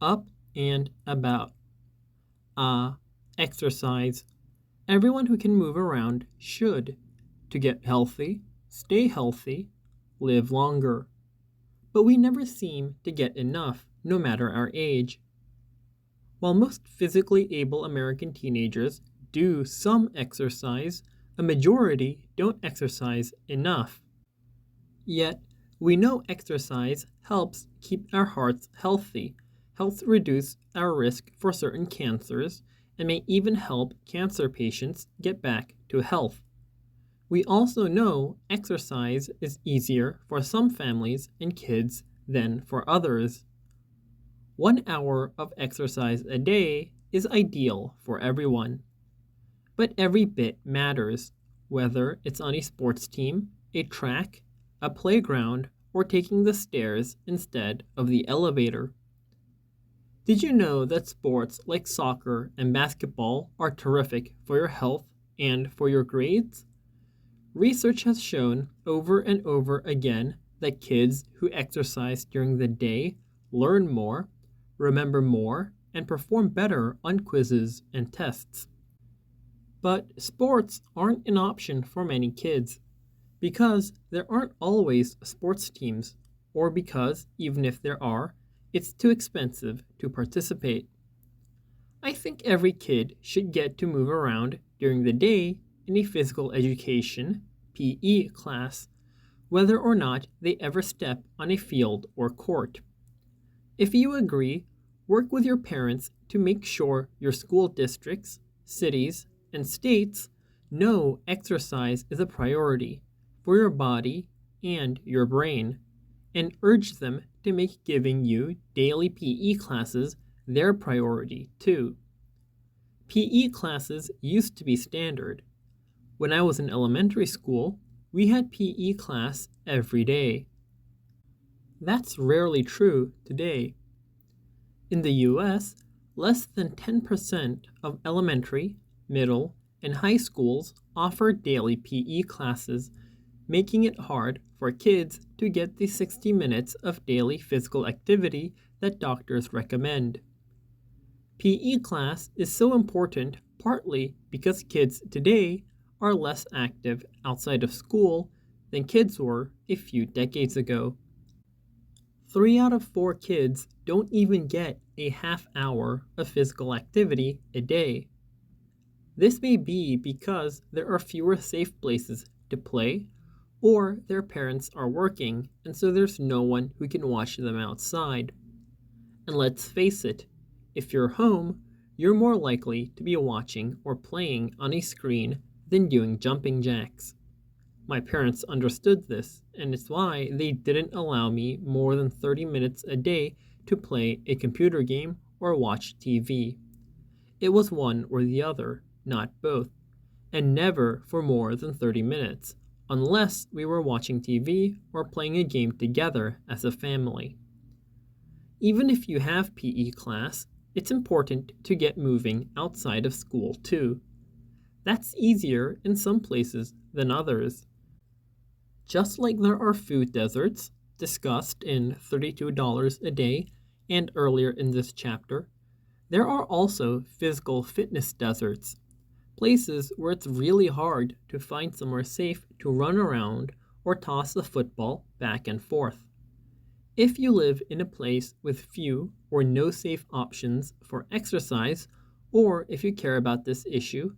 Up and about. Ah, exercise. Everyone who can move around should, to get healthy, stay healthy, live longer. But we never seem to get enough, no matter our age. While most physically able American teenagers do some exercise, a majority don't exercise enough. Yet, we know exercise helps keep our hearts healthy, helps reduce our risk for certain cancers, and may even help cancer patients get back to health. We also know exercise is easier for some families and kids than for others. 1 hour of exercise a day is ideal for everyone. But every bit matters, whether it's on a sports team, a track, a playground, or taking the stairs instead of the elevator. Did you know that sports like soccer and basketball are terrific for your health and for your grades? Research has shown over and over again that kids who exercise during the day learn more, remember more, and perform better on quizzes and tests. But sports aren't an option for many kids because there aren't always sports teams, or because, even if there are, it's too expensive to participate. I think every kid should get to move around during the day in a physical education (PE) class, whether or not they ever step on a field or court. If you agree, work with your parents to make sure your school districts, cities, and states know exercise is a priority for your body and your brain, and urge them to make giving you daily PE classes their priority too. PE classes used to be standard. When I was in elementary school, we had PE class every day. That's rarely true today. In the US, less than 10% of elementary, middle, and high schools offer daily PE classes, making it hard for kids to get the 60 minutes of daily physical activity that doctors recommend. PE class is so important partly because kids today are less active outside of school than kids were a few decades ago. 3 out of 4 kids don't even get a half hour of physical activity a day. This may be because there are fewer safe places to play, or their parents are working and so there's no one who can watch them outside. And let's face it, if you're home, you're more likely to be watching or playing on a screen than doing jumping jacks. My parents understood this, and it's why they didn't allow me more than 30 minutes a day to play a computer game or watch TV. It was one or the other, not both, and never for more than 30 minutes, unless we were watching TV or playing a game together as a family. Even if you have PE class, it's important to get moving outside of school too. That's easier in some places than others. Just like there are food deserts, discussed in $32 a day and earlier in this chapter, there are also physical fitness deserts, places where it's really hard to find somewhere safe to run around or toss a football back and forth. If you live in a place with few or no safe options for exercise, or if you care about this issue,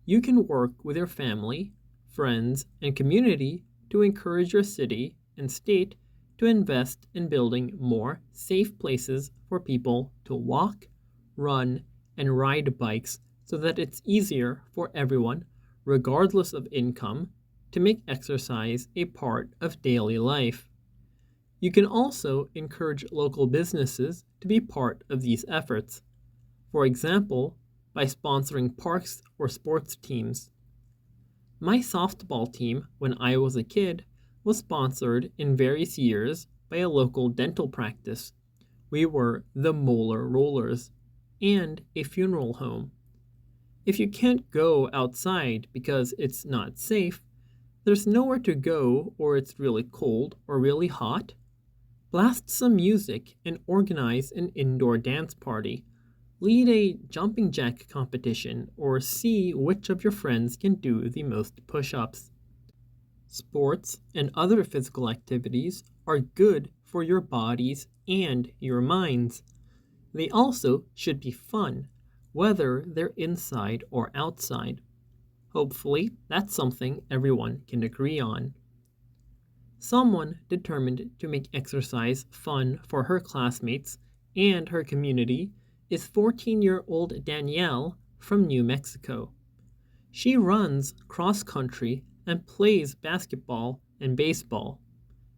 you can work with your family, friends, and community to encourage your city and state to invest in building more safe places for people to walk, run, and ride bikes so that it's easier for everyone, regardless of income, to make exercise a part of daily life. You can also encourage local businesses to be part of these efforts. For example, by sponsoring parks or sports teams. My softball team, when I was a kid, was sponsored in various years by a local dental practice. We were the Molar Rollers and a funeral home. If you can't go outside because it's not safe, there's nowhere to go or it's really cold or really hot. Blast some music and organize an indoor dance party. Lead a jumping jack competition or see which of your friends can do the most push ups. Sports and other physical activities are good for your bodies and your minds. They also should be fun, whether they're inside or outside. Hopefully, that's something everyone can agree on. Someone determined to make exercise fun for her classmates and her community is 14-year-old Danielle from New Mexico. She runs cross country and plays basketball and baseball.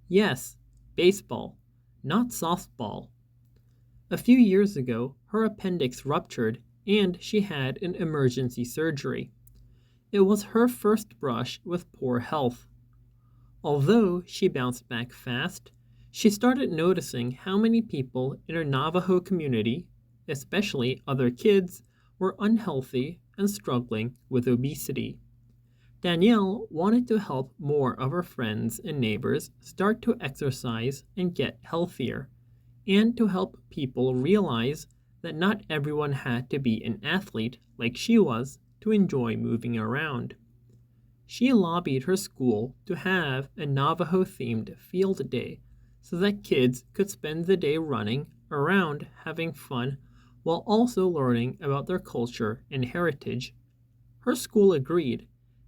Yes, baseball, not softball. A few years ago, her appendix ruptured and she had an emergency surgery. It was her first brush with poor health. Although she bounced back fast, she started noticing how many people in her Navajo community, especially other kids, were unhealthy and struggling with obesity. Danielle wanted to help more of her friends and neighbors start to exercise and get healthier, and to help people realize that not everyone had to be an athlete like she was to enjoy moving around. She lobbied her school to have a Navajo themed field day so that kids could spend the day running around having fun while also learning about their culture and heritage. Her school agreed,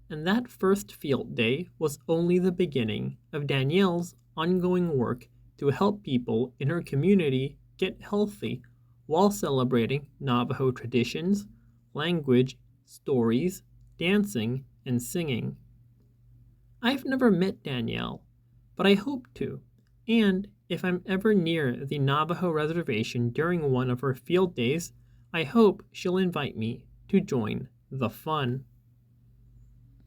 and that first field day was only the beginning of Danielle's ongoing work to help people in her community get healthy while celebrating Navajo traditions, language, stories, dancing, and singing. I've never met Danielle, but I hope to, and if I'm ever near the Navajo reservation during one of her field days, I hope she'll invite me to join the fun.